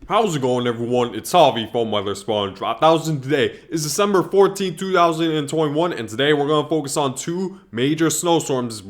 How's it going, everyone? It's Harvey from Weather Spawn. 1000 today is December 14th, 2021, and today we're going to focus on two major snowstorms,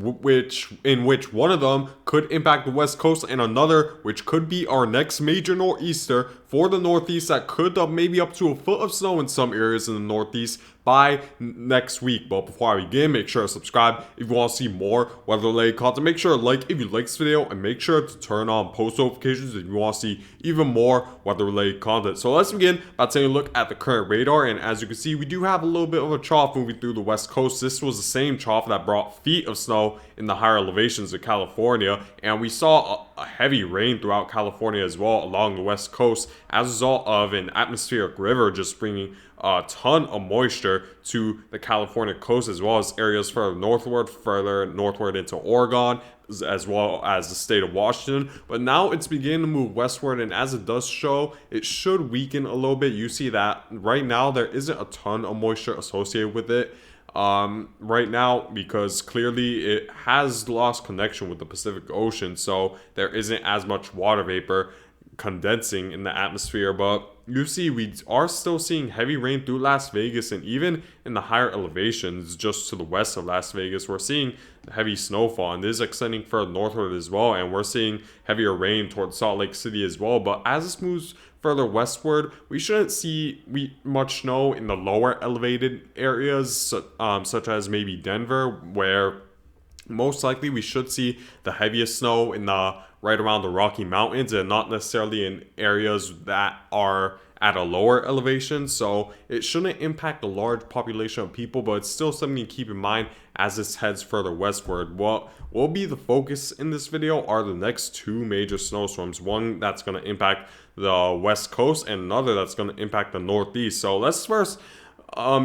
in which one of them could impact the West Coast, and another which could be our next major nor'easter for the Northeast that could maybe up to a foot of snow in some areas in the Northeast by next week. But before I begin, make sure to subscribe if you want to see more weather-related content. Make sure to like if you like this video, and make sure to turn on post notifications if you want to see even more weather-related content. So let's begin by taking a look at the current radar, and as you can see, we do have a little bit of a trough moving through the West Coast. This was the same trough that brought feet of snow in the higher elevations of California, and we saw a heavy rain throughout California as well along the West Coast as a result of an atmospheric river just bringing a ton of moisture to the California coast, as well as areas further northward into Oregon, as well as the state of Washington. But now it's beginning to move westward, and as it does show, it should weaken a little bit. You see that right now there isn't a ton of moisture associated with it right now, because clearly it has lost connection with the Pacific Ocean, so there isn't as much water vapor condensing in the atmosphere. But you see, we are still seeing heavy rain through Las Vegas, and even in the higher elevations just to the west of Las Vegas, we're seeing heavy snowfall, and this is extending further northward as well, and we're seeing heavier rain towards Salt Lake City as well. But as this moves further westward, we shouldn't see much snow in the lower elevated areas, such as maybe Denver, where most likely we should see the heaviest snow in the right around the Rocky Mountains, and not necessarily in areas that are at a lower elevation. So it shouldn't impact a large population of people, but it's still something to keep in mind as this heads further westward. What will be the focus in this video are the next two major snowstorms, one that's going to impact the West Coast and another that's going to impact the Northeast. So let's first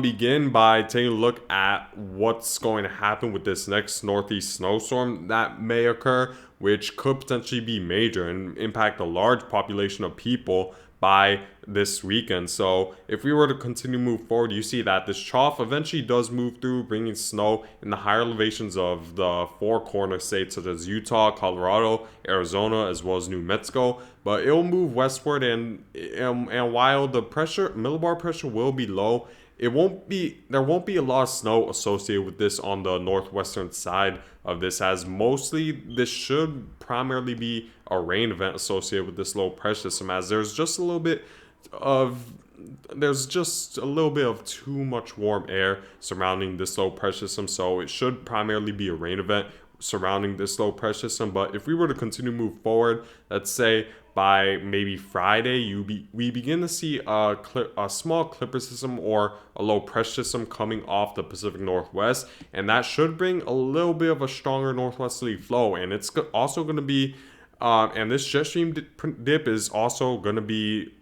begin by taking a look at what's going to happen with this next Northeast snowstorm that may occur, which could potentially be major and impact a large population of people by this weekend. So if we were to continue to move forward, you see that this trough eventually does move through, bringing snow in the higher elevations of the four corner states such as Utah, Colorado, Arizona, as well as New Mexico. But it will move westward, and while the millibar pressure will be low, there won't be a lot of snow associated with this on the northwestern side of this, as mostly this should primarily be a rain event associated with this low pressure system, as there's just a little bit of too much warm air surrounding this low pressure system. So it should primarily be a rain event surrounding this low pressure system. But if we were to continue to move forward, let's say by maybe Friday, we begin to see a small clipper system or a low pressure system coming off the Pacific Northwest, and that should bring a little bit of a stronger northwesterly flow. And it's also going to be and this jet stream dip is also going to be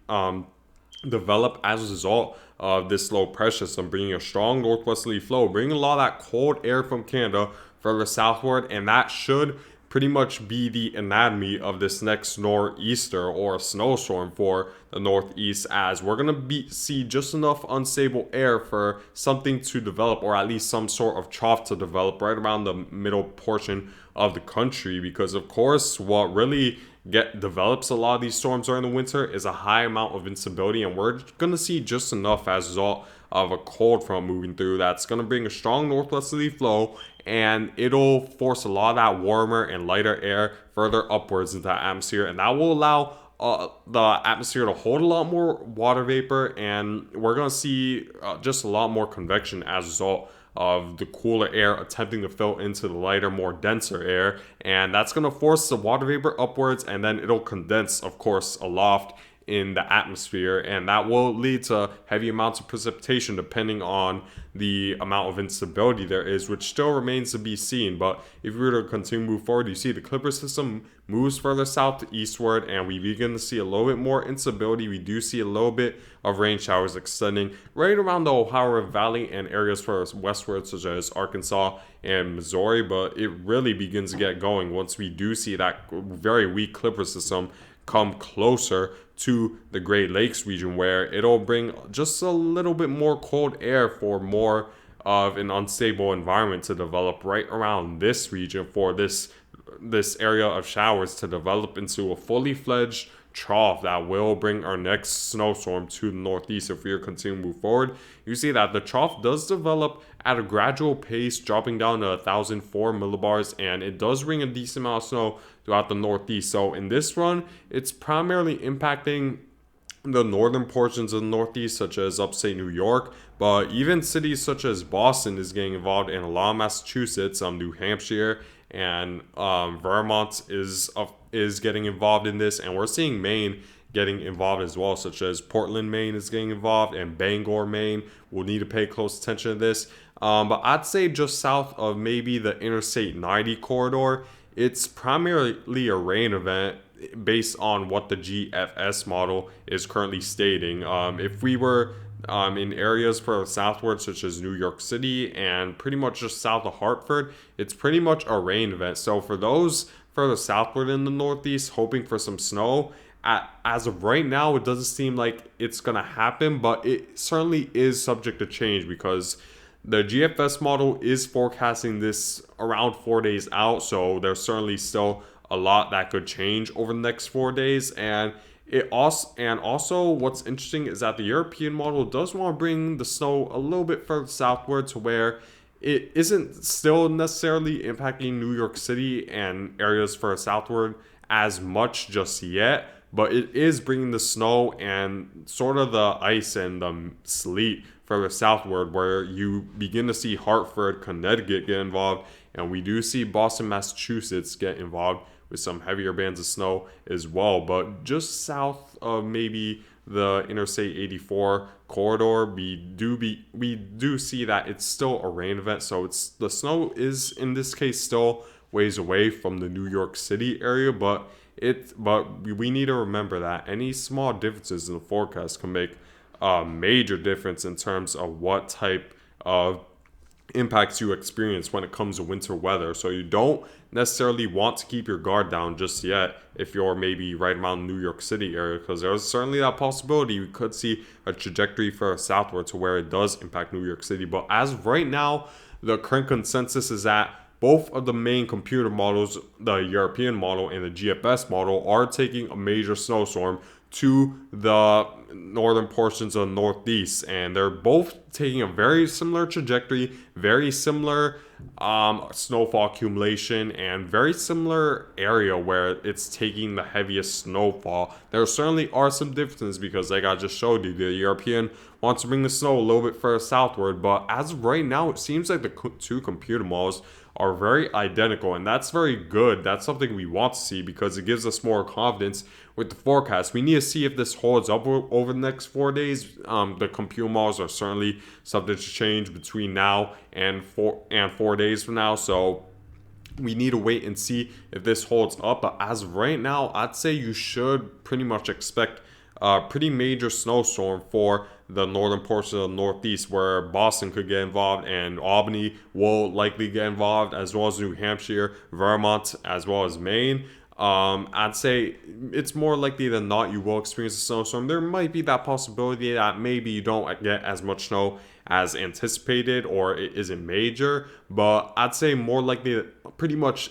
developed as a result of this low pressure system bringing a strong northwesterly flow, bringing a lot of that cold air from Canada further southward, and that should pretty much be the anatomy of this next nor'easter or snowstorm for the Northeast, as we're going to see just enough unstable air for something to develop, or at least some sort of trough to develop right around the middle portion of the country. Because of course what really develops a lot of these storms during the winter is a high amount of instability, and we're going to see just enough as a result of a cold front moving through that's going to bring a strong northwesterly flow, and it'll force a lot of that warmer and lighter air further upwards into the atmosphere, and that will allow the atmosphere to hold a lot more water vapor, and we're going to see just a lot more convection as a result of the cooler air attempting to fill into the lighter, more denser air, and that's going to force the water vapor upwards, and then it'll condense, of course, aloft in the atmosphere, and that will lead to heavy amounts of precipitation depending on the amount of instability there is, which still remains to be seen. But if we were to continue to move forward, you see the Clipper system moves further south to eastward, and we begin to see a little bit more instability. We do see a little bit of rain showers extending right around the Ohio River Valley and areas further westward such as Arkansas and Missouri, but it really begins to get going once we do see that very weak Clipper system come closer to the Great Lakes region, where it'll bring just a little bit more cold air for more of an unstable environment to develop right around this region, for this area of showers to develop into a fully fledged trough that will bring our next snowstorm to the Northeast if we are continuing to move forward. You see that the trough does develop at a gradual pace, dropping down to 1,004 millibars, and it does bring a decent amount of snow throughout the Northeast. So in this run, it's primarily impacting the northern portions of the Northeast, such as upstate New York, but even cities such as Boston is getting involved, and a lot of Massachusetts, New Hampshire, and Vermont is getting involved in this, and we're seeing Maine getting involved as well, such as Portland, Maine is getting involved, and Bangor, Maine will need to pay close attention to this. But I'd say just south of maybe the Interstate 90 corridor, it's primarily a rain event based on what the GFS model is currently stating. If we were in areas further southward, such as New York City and pretty much just south of Hartford, it's pretty much a rain event. So for those further southward in the Northeast hoping for some snow, as of right now, it doesn't seem like it's going to happen, but it certainly is subject to change because the GFS model is forecasting this around 4 days out, so there's certainly still a lot that could change over the next 4 days. And also what's interesting is that the European model does want to bring the snow a little bit further southward to where it isn't still necessarily impacting New York City and areas further southward as much just yet, but it is bringing the snow and sort of the ice and the sleet further southward, where you begin to see Hartford, Connecticut get involved, and we do see Boston, Massachusetts get involved with some heavier bands of snow as well. But just south of maybe the Interstate 84 corridor, we do see that it's still a rain event. So the snow is in this case still ways away from the New York City area, but we need to remember that any small differences in the forecast can make a major difference in terms of what type of impacts you experience when it comes to winter weather. So you don't necessarily want to keep your guard down just yet if you're maybe right around the New York City area, because there's certainly that possibility you could see a trajectory for southward to where it does impact New York City. But as of right now, the current consensus is that both of the main computer models, the European model and the GFS model, are taking a major snowstorm to the northern portions of the Northeast, and they're both taking a very similar trajectory, very similar snowfall accumulation, and very similar area where it's taking the heaviest snowfall. There certainly are some differences because, like I just showed you, the European wants to bring the snow a little bit further southward, but as of right now, it seems like the two computer models are very identical, and that's very good. That's something we want to see because it gives us more confidence with the forecast. We need to see if this holds up over the next 4 days. The computer models are certainly subject to change between now and 4 days from now, so we need to wait and see if this holds up. But as of right now, I'd say you should pretty much expect a pretty major snowstorm for the northern portion of the Northeast, where Boston could get involved and Albany will likely get involved, as well as New Hampshire, Vermont, as well as Maine. I'd say it's more likely than not you will experience a snowstorm. There might be that possibility that maybe you don't get as much snow as anticipated or it isn't major, but I'd say more likely that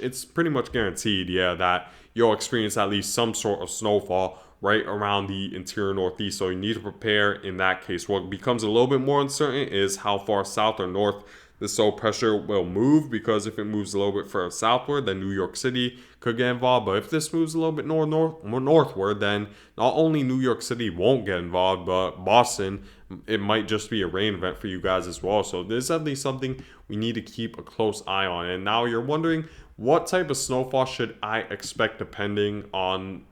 it's pretty much guaranteed, that you'll experience at least some sort of snowfall right around the interior Northeast. So you need to prepare in that case. What becomes a little bit more uncertain is how far south or north the low pressure will move, because if it moves a little bit further southward, then New York City could get involved. But if this moves a little bit more northward, then not only New York City won't get involved, but Boston, it might just be a rain event for you guys as well. So this is definitely something we need to keep a close eye on. And now you're wondering, what type of snowfall should I expect depending on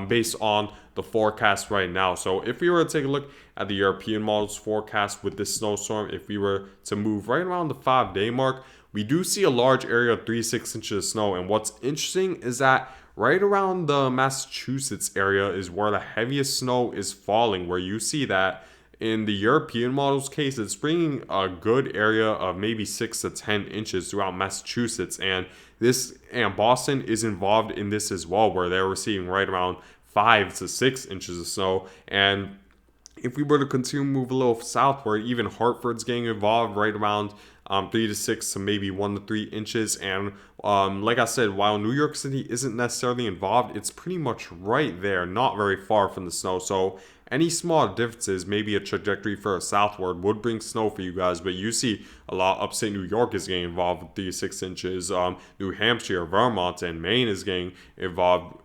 based on the forecast right now? So if we were to take a look at the European model's forecast with this snowstorm, if we were to move right around the 5-day mark, we do see a large area of 3-6 inches of snow. And what's interesting is that right around the Massachusetts area is where the heaviest snow is falling, where you see that in the European model's case, it's bringing a good area of maybe 6 to 10 inches throughout Massachusetts. And Boston is involved in this as well, where they're receiving right around 5 to 6 inches of snow. And if we were to continue to move a little southward, even Hartford's getting involved right around 3 to 6 to maybe 1 to 3 inches. And Like I said, while New York City isn't necessarily involved, it's pretty much right there, not very far from the snow. So any small differences, maybe a trajectory for a southward, would bring snow for you guys. But you see a lot upstate New York is getting involved with 3 to 6 inches. New Hampshire, Vermont, and Maine is getting involved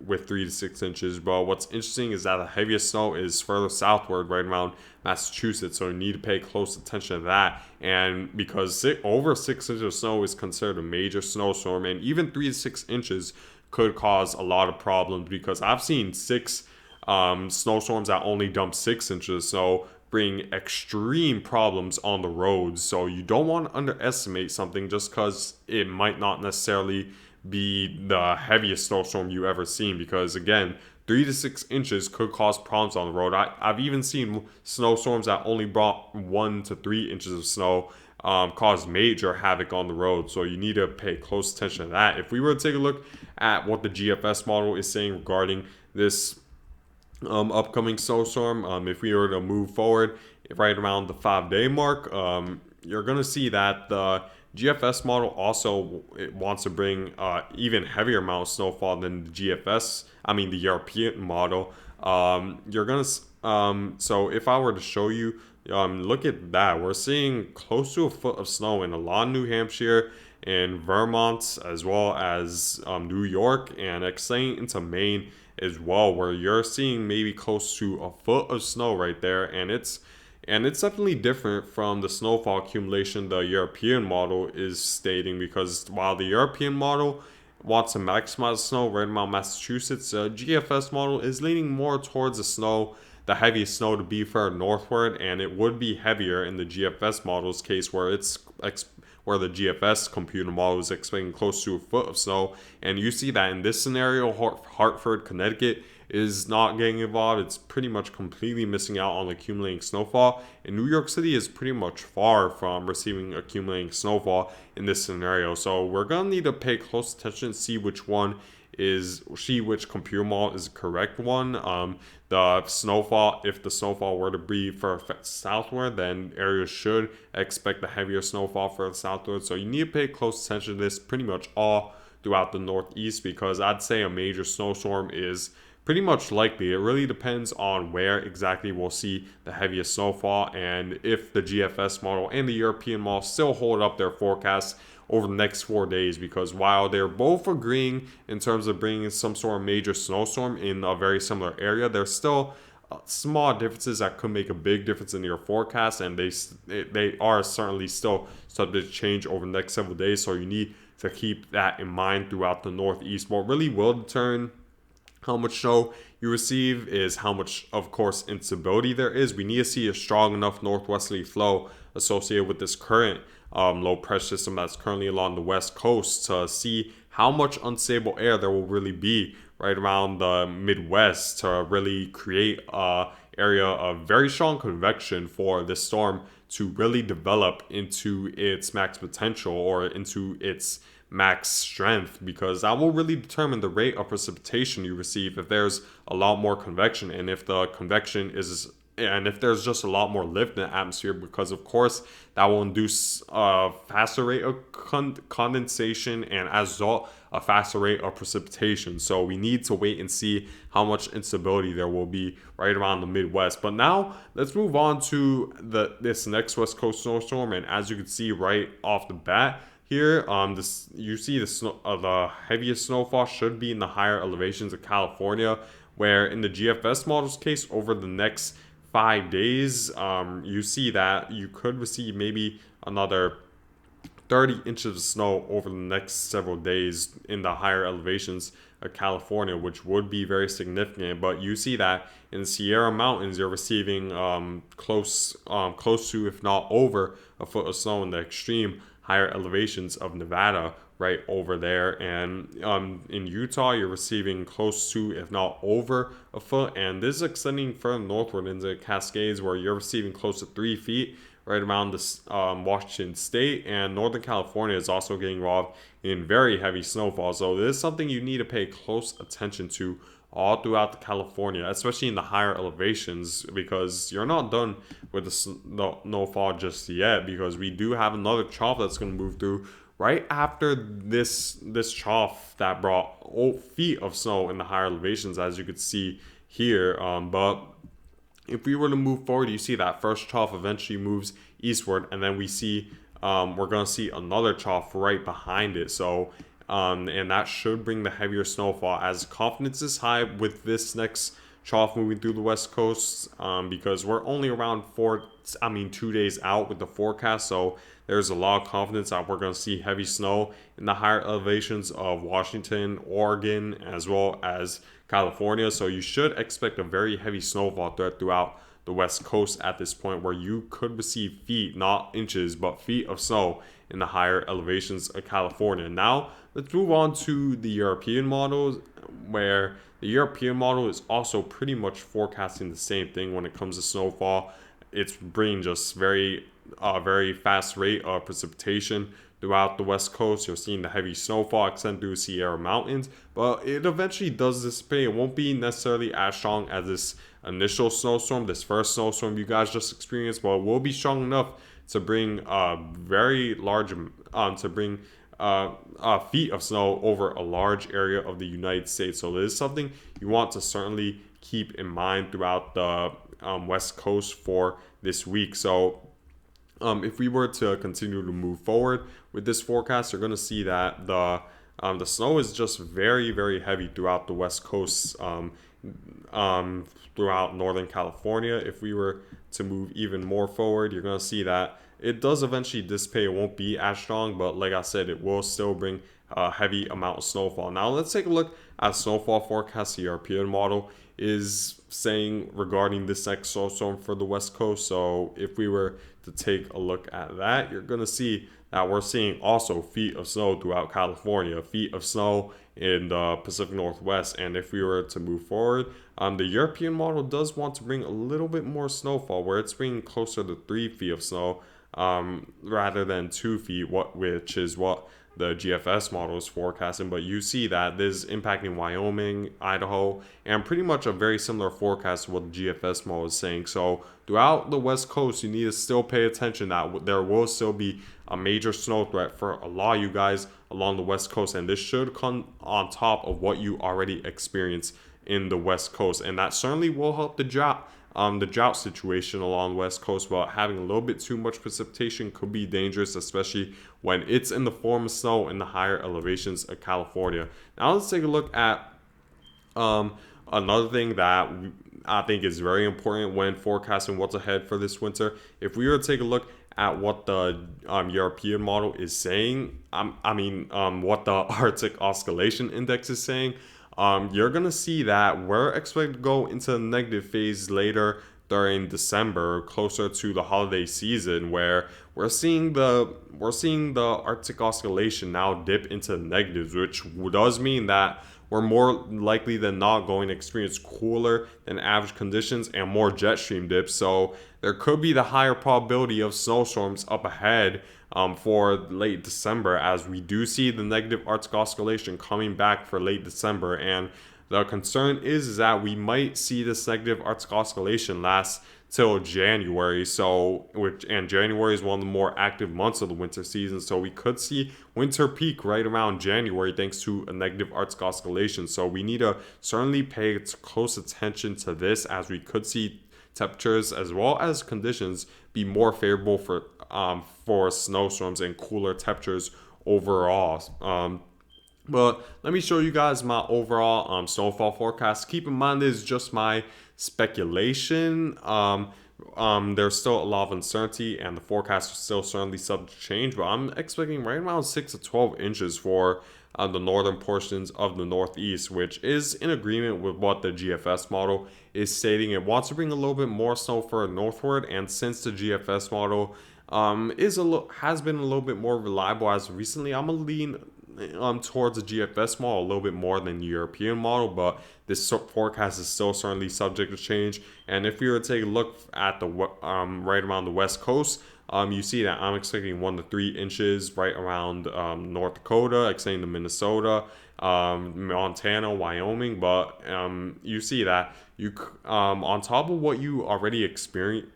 with 3 to 6 inches. But what's interesting is that the heaviest snow is further southward, right around Massachusetts. So you need to pay close attention to that. And because over 6 inches of snow is considered a major snowstorm, and even 3 to 6 inches could cause a lot of problems, because I've seen snowstorms that only dump 6 inches. So bring extreme problems on the roads. So you don't want to underestimate something just because it might not necessarily be the heaviest snowstorm you ever seen. Because again, 3 to 6 inches could cause problems on the road. I've even seen snowstorms that only brought 1 to 3 inches of snow cause major havoc on the road. So you need to pay close attention to that. If we were to take a look at what the GFS model is saying regarding this upcoming snowstorm, if we were to move forward right around the 5-day mark, you're going to see that the GFS model also wants to bring even heavier amount of snowfall than the the European model. You're going to, so if I were to show you, look at that. We're seeing close to a foot of snow in a lot of New Hampshire and Vermont, as well as New York, and extending into Maine as well, where you're seeing maybe close to a foot of snow right there. And it's definitely different from the snowfall accumulation the European model is stating, because while the European model wants to maximize snow right around Massachusetts, the GFS model is leaning more towards the heaviest snow to be further northward, and it would be heavier in the GFS model's case, where where the GFS computer model is expecting close to a foot of snow. And you see that in this scenario, Hartford, Connecticut is not getting involved. It's pretty much completely missing out on accumulating snowfall. And New York City is pretty much far from receiving accumulating snowfall in this scenario. So we're going to need to pay close attention and see which computer model is the correct one. If the snowfall were to be for southward, then areas should expect the heavier snowfall for the southward. So you need to pay close attention to this pretty much all throughout the Northeast, because I'd say a major snowstorm is pretty much likely. It really depends on where exactly we'll see the heaviest snowfall, and if the GFS model and the European model still hold up their forecasts over the next 4 days. Because while they're both agreeing in terms of bringing some sort of major snowstorm in a very similar area, there's still small differences that could make a big difference in your forecast, and they are certainly still subject to change over the next several days. So you need to keep that in mind throughout the Northeast. What really will determine how much snow you receive is how much, of course, instability there is. We need to see a strong enough northwesterly flow associated with this current low pressure system that's currently along the west coast to see how much unstable air there will really be right around the Midwest to really create a area of very strong convection for this storm to really develop into its max potential or into its max strength, because that will really determine the rate of precipitation you receive if there's a lot more convection, and if if there's just a lot more lift in the atmosphere, because of course that will induce a faster rate of condensation, and as a result a faster rate of precipitation. So we need to wait and see how much instability there will be right around the Midwest. But now let's move on to this next West Coast snowstorm, and as you can see right off the bat here, you see the heaviest snowfall should be in the higher elevations of California, where in the GFS model's case, over the next 5 days, you see that you could receive maybe another 30 inches of snow over the next several days in the higher elevations of California, which would be very significant. But you see that in the Sierra Mountains, you're receiving close to, if not over, a foot of snow in the extreme higher elevations of Nevada right over there. And in Utah, you're receiving close to, if not over, a foot. And this is extending further northward into the Cascades, where you're receiving close to 3 feet right around this Washington State. And Northern California is also getting involved in very heavy snowfall. So this is something you need to pay close attention to all throughout California, especially in the higher elevations, because you're not done with the snowfall just yet, because we do have another trough that's going to move through right after this trough that brought feet of snow in the higher elevations, as you could see here. But if we were to move forward, you see that first trough eventually moves eastward, and then we see we're going to see another trough right behind it. So, and that should bring the heavier snowfall, as confidence is high with this next trough moving through the west coast, because we're only around 2 days out with the forecast. So there's a lot of confidence that we're going to see heavy snow in the higher elevations of Washington, Oregon, as well as California. So you should expect a very heavy snowfall throughout the west coast at this point, where you could receive feet, not inches, but feet of snow in the higher elevations of California. Now let's move on to the European models, where the European model is also pretty much forecasting the same thing when it comes to snowfall. It's bringing just very fast rate of precipitation throughout the west coast. You're seeing the heavy snowfall extend through Sierra Mountains, but it eventually does dissipate. It won't be necessarily as strong as this initial snowstorm, this first snowstorm you guys just experienced, but it will be strong enough to bring very large feet of snow over a large area of the United States. So this is something you want to certainly keep in mind throughout the west coast for this week. So if we were to continue to move forward with this forecast, you're going to see that the snow is just very, very heavy throughout the west coast, throughout Northern California. If we were to move even more forward, you're going to see that it does eventually dissipate. It won't be as strong, but like I said, it will still bring a heavy amount of snowfall. Now let's take a look at snowfall forecast. The European model is saying regarding this next snowstorm for the west coast. So if we were to take a look at that, you're going to see that we're seeing also feet of snow throughout California, feet of snow in the Pacific Northwest. And if we were to move forward, the European model does want to bring a little bit more snowfall, where it's bringing closer to 3 feet of snow rather than 2 feet, which is what the GFS model is forecasting. But you see that this is impacting Wyoming, Idaho, and pretty much a very similar forecast to what the GFS model is saying. So throughout the west coast, you need to still pay attention that there will still be a major snow threat for a lot of you guys along the west coast, and this should come on top of what you already experience in the west coast, and that certainly will help the drought situation along the west coast. But having a little bit too much precipitation could be dangerous, especially when it's in the form of snow in the higher elevations of California. Now let's take a look at another thing that I think is very important when forecasting what's ahead for this winter. If we were to take a look at what the European model is saying, what the Arctic Oscillation Index is saying, you're going to see that we're expected to go into the negative phase later during December, closer to the holiday season, where we're seeing the Arctic Oscillation now dip into the negatives, which does mean that we're more likely than not going to experience cooler than average conditions and more jet stream dips. So there could be the higher probability of snowstorms up ahead for late December, as we do see the negative Arctic Oscillation coming back for late December. And the concern is that we might see this negative Arctic Oscillation last till January. And January is one of the more active months of the winter season. So we could see winter peak right around January thanks to a negative Arctic Oscillation. So we need to certainly pay close attention to this, as we could see temperatures as well as conditions be more favorable for snowstorms and cooler temperatures overall. But let me show you guys my overall snowfall forecast. Keep in mind, this is just my speculation. There's still a lot of uncertainty, and the forecast is still certainly subject to change. But I'm expecting right around 6 to 12 inches for the northern portions of the Northeast, which is in agreement with what the GFS model is stating. It wants to bring a little bit more snow further northward, and since the GFS model has been a little bit more reliable as of recently, I'm gonna lean towards the GFS model a little bit more than the European model, but this forecast is still certainly subject to change. And if you were to take a look at the right around the west coast, you see that I'm expecting 1 to 3 inches right around North Dakota, extending to Minnesota, Montana, Wyoming. But you see that on top of what you already experience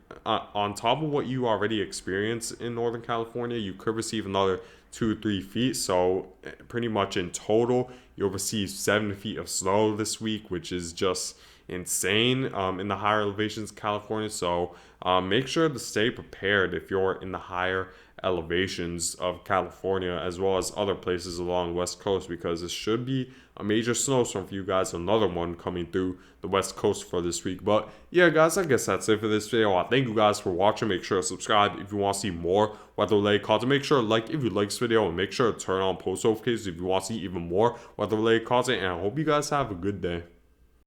in Northern California, you could receive another 2 or 3 feet. So pretty much in total, you'll receive 7 feet of snow this week, which is just insane in the higher elevations of California. So make sure to stay prepared if you're in the higher elevations of California as well as other places along the West Coast, because this should be a major snowstorm for you guys. Another one coming through the West Coast for this week. But yeah, guys, I guess that's it for this video. Thank you guys for watching. Make sure to subscribe if you want to see more weather-related content. Make sure to like if you like this video, and make sure to turn on post notifications if you want to see even more weather-related content. And I hope you guys have a good day.